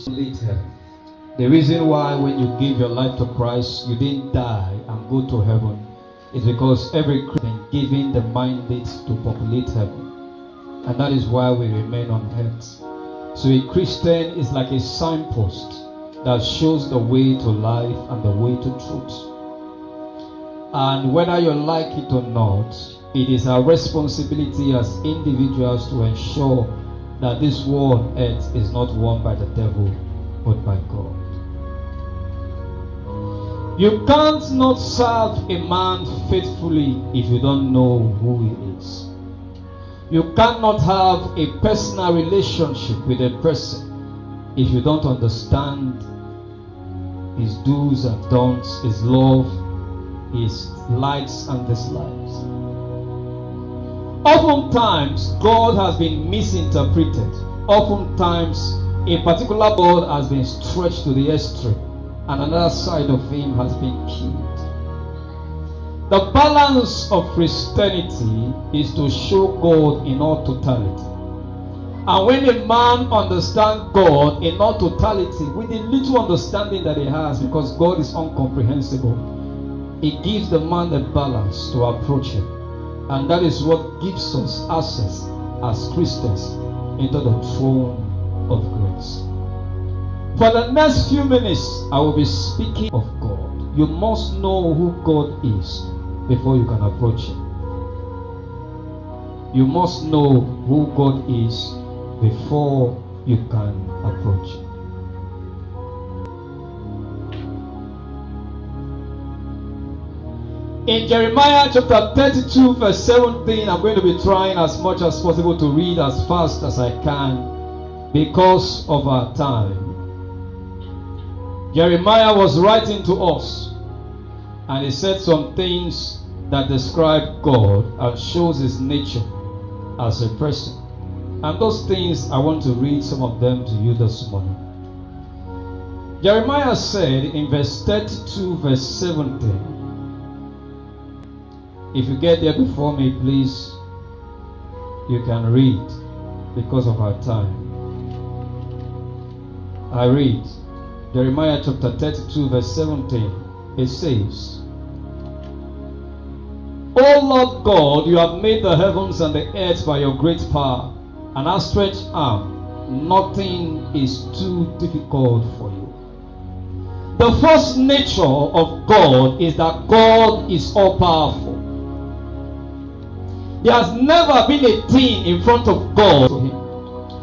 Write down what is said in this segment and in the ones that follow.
Lead heaven. The reason why when you give your life to Christ, you didn't die and go to heaven is because every Christian given the mandate to populate heaven. And that is why we remain on earth. So a Christian is like a signpost that shows the way to life and the way to truth. And whether you like it or not, it is our responsibility as individuals to ensure that this war on earth is not won by the devil, but by God. You can't not serve a man faithfully if you don't know who he is. You cannot have a personal relationship with a person if you don't understand his do's and don'ts, his love, his likes and dislikes. Oftentimes, God has been misinterpreted. Oftentimes, a particular God has been stretched to the extreme, and another side of him has been killed. The balance of Christianity is to show God in all totality. And when a man understands God in all totality, with the little understanding that he has, because God is incomprehensible, it gives the man the balance to approach him. And that is what gives us access as Christians into the throne of grace. For the next few minutes, I will be speaking of God. You must know who God is before you can approach him. You must know who God is before you can approach him. In Jeremiah chapter 32 verse 17, I'm going to be trying as much as possible to read as fast as I can because of our time. Jeremiah was writing to us, and he said some things that describe God and shows his nature as a person. And those things, I want to read some of them to you this morning. Jeremiah said in verse 32 verse 17, if you get there before me, please, you can read because of our time. I read Jeremiah chapter 32 verse 17. It says, O Lord God, you have made the heavens and the earth by your great power and outstretched arm. Nothing is too difficult for you. The first nature of God is that God is all powerful. There has never been a thing in front of God to him.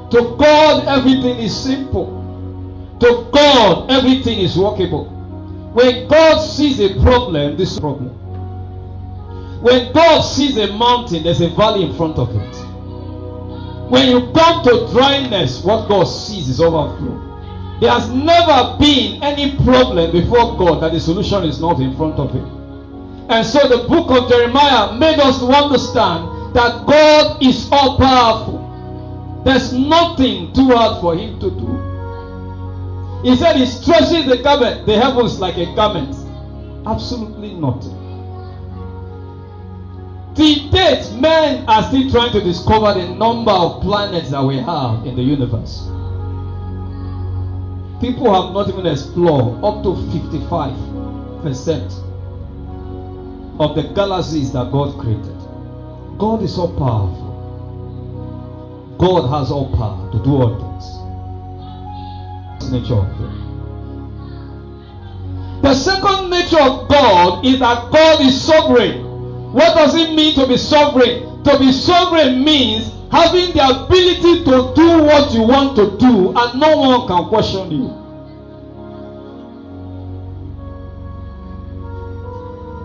To God, everything is simple. To God, everything is workable. When God sees a problem, this is a problem. When God sees a mountain, there's a valley in front of it. When you come to dryness, what God sees is overflow. There has never been any problem before God that the solution is not in front of him. And so the book of Jeremiah made us to understand that God is all powerful. There's nothing too hard for him to do. He said he stretches the heavens like a garment. Absolutely nothing. To date, men are still trying to discover the number of planets that we have in the universe. People have not even explored up to 55% of the galaxies that God created. God is all powerful. God has all power to do all things. Nature of God. The second nature of God is that God is sovereign. What does it mean to be sovereign? To be sovereign means having the ability to do what you want to do and no one can question you.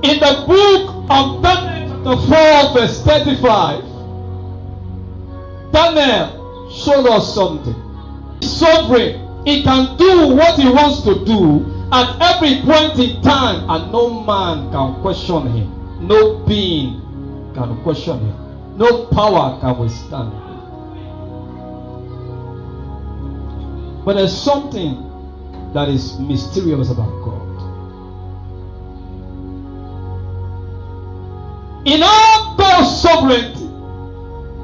In the book of Daniel chapter 4 verse 35, Daniel showed us something. He's sovereign. He can do what he wants to do at every point in time, and no man can question him. No being can question him. No power can withstand him. But there's something that is mysterious about God. In all God's sovereignty,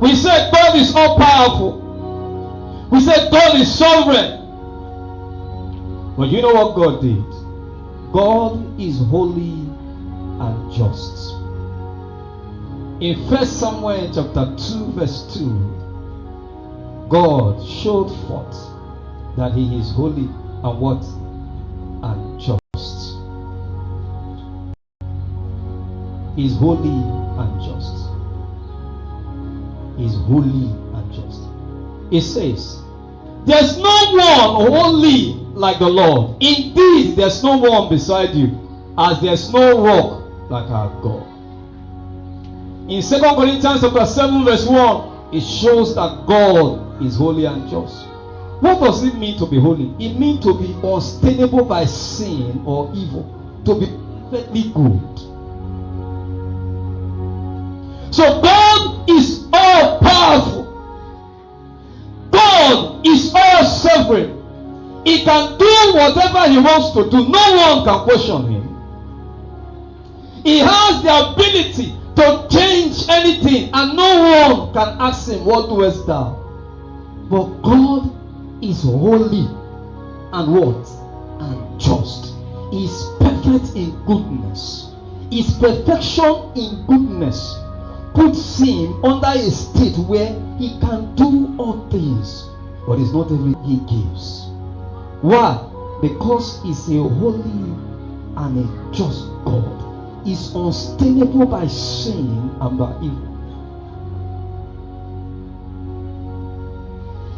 we say God is all powerful. We say God is sovereign. But you know what God did? God is holy and just. In 1 Samuel chapter 2 verse 2, God showed forth that he is holy and what? And just. He is holy and just. He is holy and just. It says, there's no one holy like the Lord. Indeed, there's no one beside you, as there's no rock like our God. In 2 Corinthians chapter 7 verse 1, it shows that God is holy and just. What does it mean to be holy? It means to be unstainable by sin or evil, to be perfectly good. So God is all powerful. God is all sovereign. He can do whatever he wants to do. No one can question him. He has the ability to change anything, and no one can ask him, what doest thou? But God is holy and what? And just. He is perfect in goodness. His perfection in goodness puts him under a state where he can do all things, but it's not everything he gives. Why? Because he's a holy and a just God. Is unstainable by sin and by evil.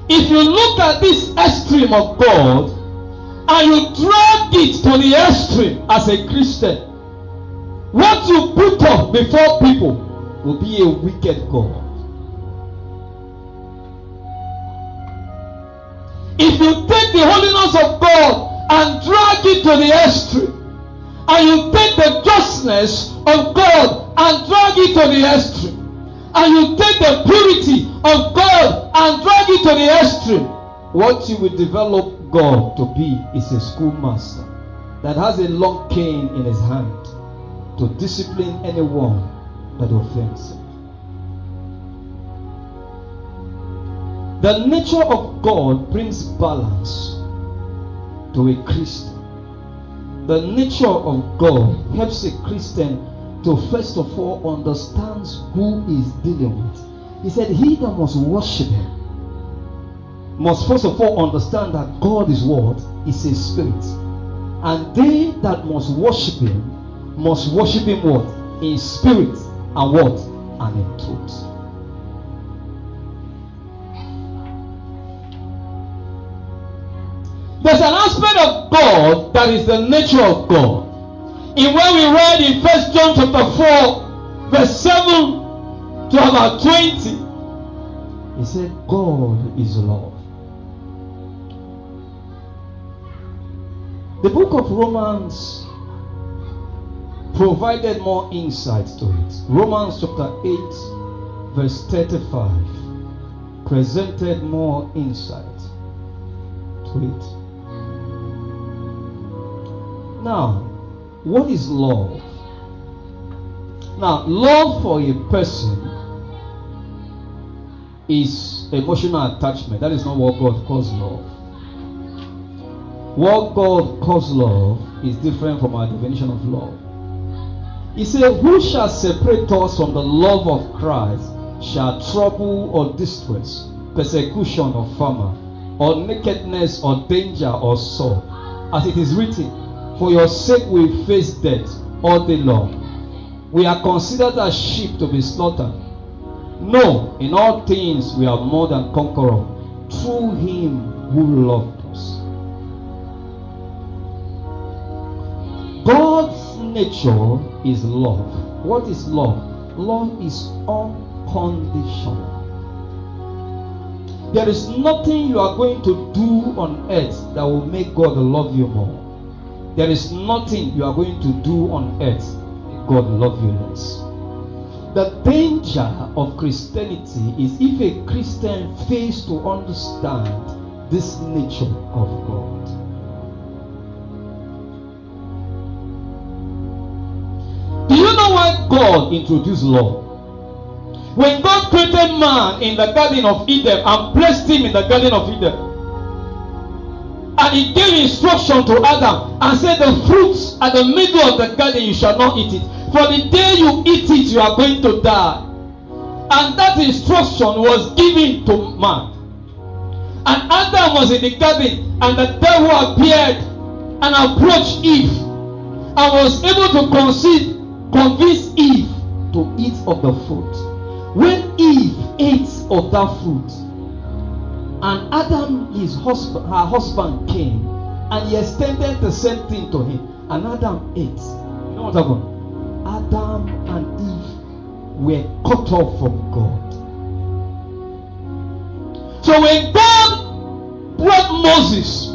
If you look at this extreme of God and you drag it to the extreme as a Christian, what you put up before people will be a wicked God. If you take the holiness of God and drag it to the extreme, and you take the justness of God and drag it to the extreme, and you take the purity of God and drag it to the extreme, what you will develop God to be is a schoolmaster that has a long cane in his hand to discipline anyone that offends him. The nature of God brings balance to a Christian. The nature of God helps a Christian to first of all understand who he is dealing with. He said, he that must worship him must first of all understand that God is what? Is a spirit. And they that must worship him what? In spirit and what? And in truth. There's an aspect of God that is the nature of God. In when we read in 1 John chapter 4, verse 7 to about 20, he said, God is love. The book of Romans provided more insight to it. Romans chapter 8, verse 35 presented more insight to it. Now, what is love? Now, love for a person is emotional attachment. That is not what God calls love. What God calls love is different from our definition of love. He said, who shall separate us from the love of Christ? Shall trouble or distress, persecution or famine, or nakedness or danger or sword? As it is written, for your sake we face death all day long. We are considered as sheep to be slaughtered. No, in all things we are more than conquerors through him who loved us. God's nature is love. What is love? Love is unconditional. There is nothing you are going to do on earth that will make God love you more. There is nothing you are going to do on earth that God will love you less. The danger of Christianity is if a Christian fails to understand this nature of God. Do you know why God introduced love? When God created man in the Garden of Eden and placed him in the Garden of Eden, And he gave instruction to Adam and said, the fruits at the middle of the garden you shall not eat it. For the day you eat it, you are going to die. And that instruction was given to man. And Adam was in the garden, and the devil appeared and approached Eve and was able to convince Eve to eat of the fruit. When Eve ate of that fruit, and Adam, her husband, came and he extended the same thing to him, and Adam ate. You know what happened? Adam and Eve were cut off from God. So when God brought Moses